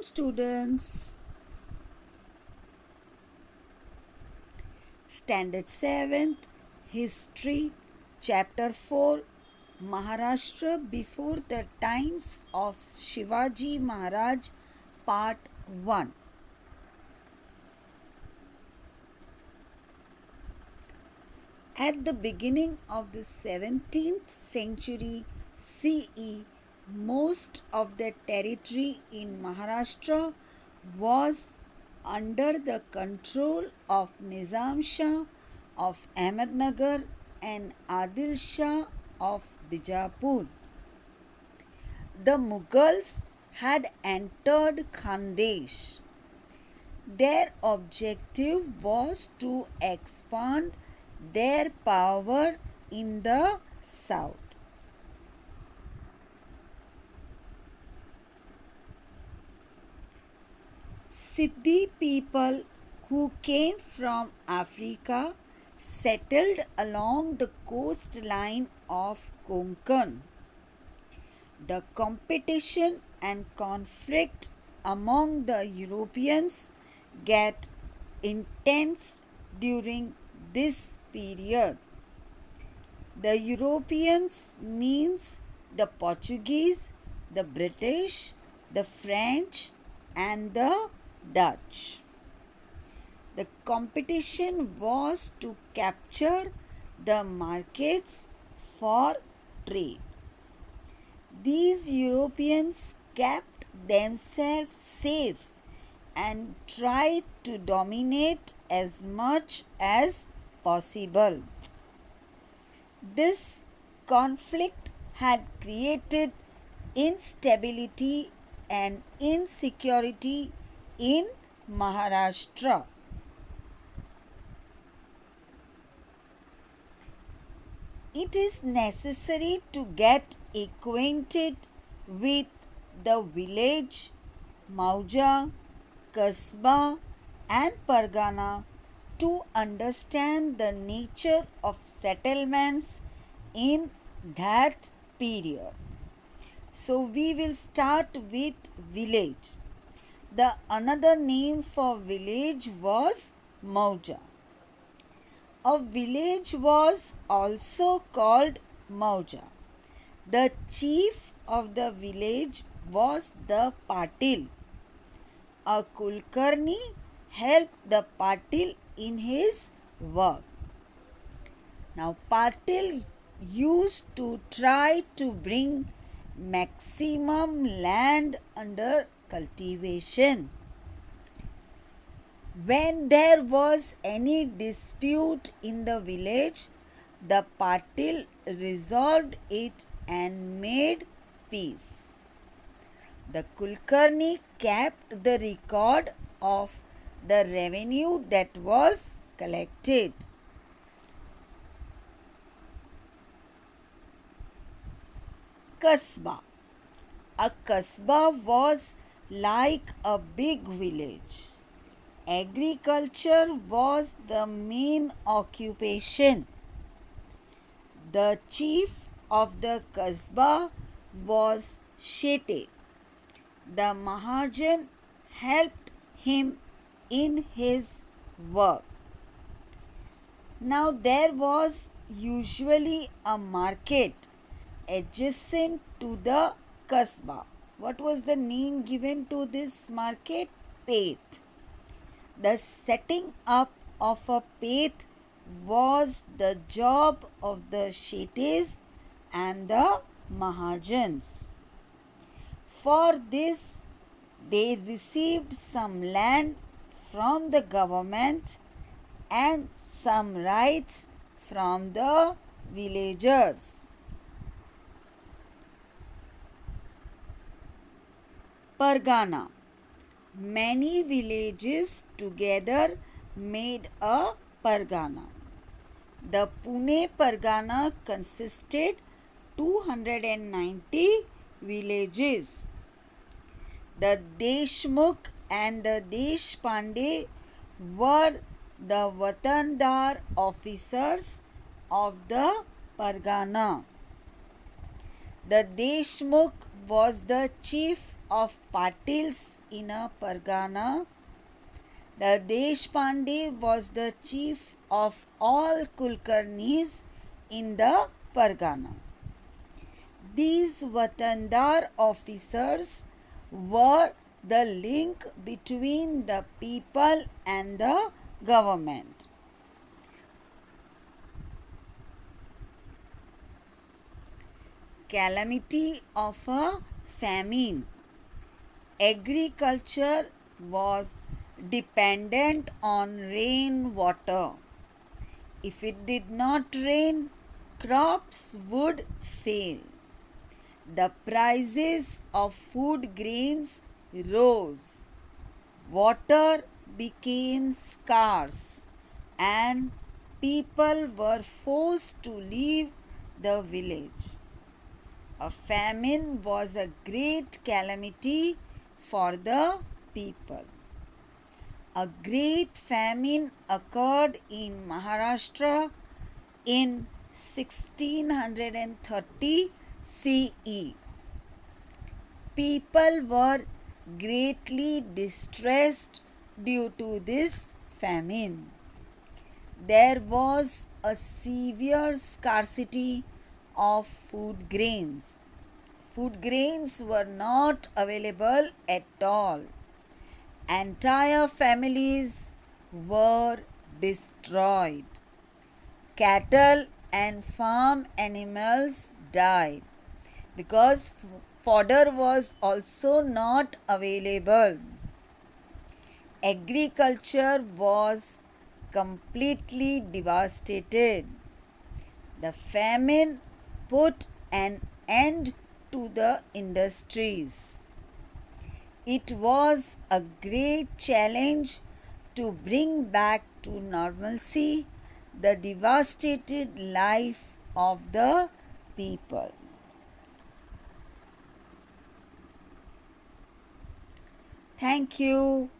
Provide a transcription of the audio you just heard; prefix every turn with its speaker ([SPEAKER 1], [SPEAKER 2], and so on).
[SPEAKER 1] Students, Standard 7th, History, Chapter 4, Maharashtra before the times of Shivaji Maharaj, Part 1. At the beginning of the 17th century CE, most of the territory in Maharashtra was under the control of Nizam Shah of Ahmednagar and Adil Shah of Bijapur. The Mughals had entered Khandesh. Their objective was to expand their power in the south. Siddhi people who came from Africa settled along the coastline of Konkan. The competition and conflict among the Europeans get intense during this period. The Europeans means the Portuguese, the British, the French and the Dutch. The competition was to capture the markets for trade. These Europeans kept themselves safe and tried to dominate as much as possible. This conflict had created instability and insecurity in Maharashtra. It is necessary to get acquainted with the village, Mauja, Kasbah and Pargana to understand the nature of settlements in that period. So we will start with village. The another name for village was Mauja. A village was also called Mauja. The chief of the village was the Patil. A Kulkarni helped the Patil in his work. Now Patil used to try to bring maximum land under cultivation. When there was any dispute in the village, the Patil resolved it and made peace. The Kulkarni kept the record of the revenue that was collected. Kasbah. A kasbah was like a big village. Agriculture was the main occupation. The chief of the kasbah was Shete. The Mahajan helped him in his work. Now there was usually a market adjacent to the kasbah. What was the name given to this market? Peth. The setting up of a peth was the job of the Shetes and the Mahajans. For this, they received some land from the government and some rights from the villagers. Pargana. Many villages together made a Pargana. The Pune Pargana consisted 290 villages. The Deshmukh and the Deshpande were the Watandar officers of the Pargana. The Deshmukh was the chief of Patils in a Pargana. The Deshpande was the chief of all Kulkarnis in the Pargana. These Watandar officers were the link between the people and the government. Calamity of a famine. Agriculture was dependent on rainwater. If it did not rain, crops would fail. The prices of food grains rose. Water became scarce and people were forced to leave the village. A famine was a great calamity for the people. A great famine occurred in Maharashtra in 1630 CE. People were greatly distressed due to this famine. There was a severe scarcity of food grains. Food grains were not available at all. Entire families were destroyed. Cattle and farm animals died because fodder was also not available. Agriculture was completely devastated. The famine put an end to the industries. It was a great challenge to bring back to normalcy the devastated life of the people. Thank you.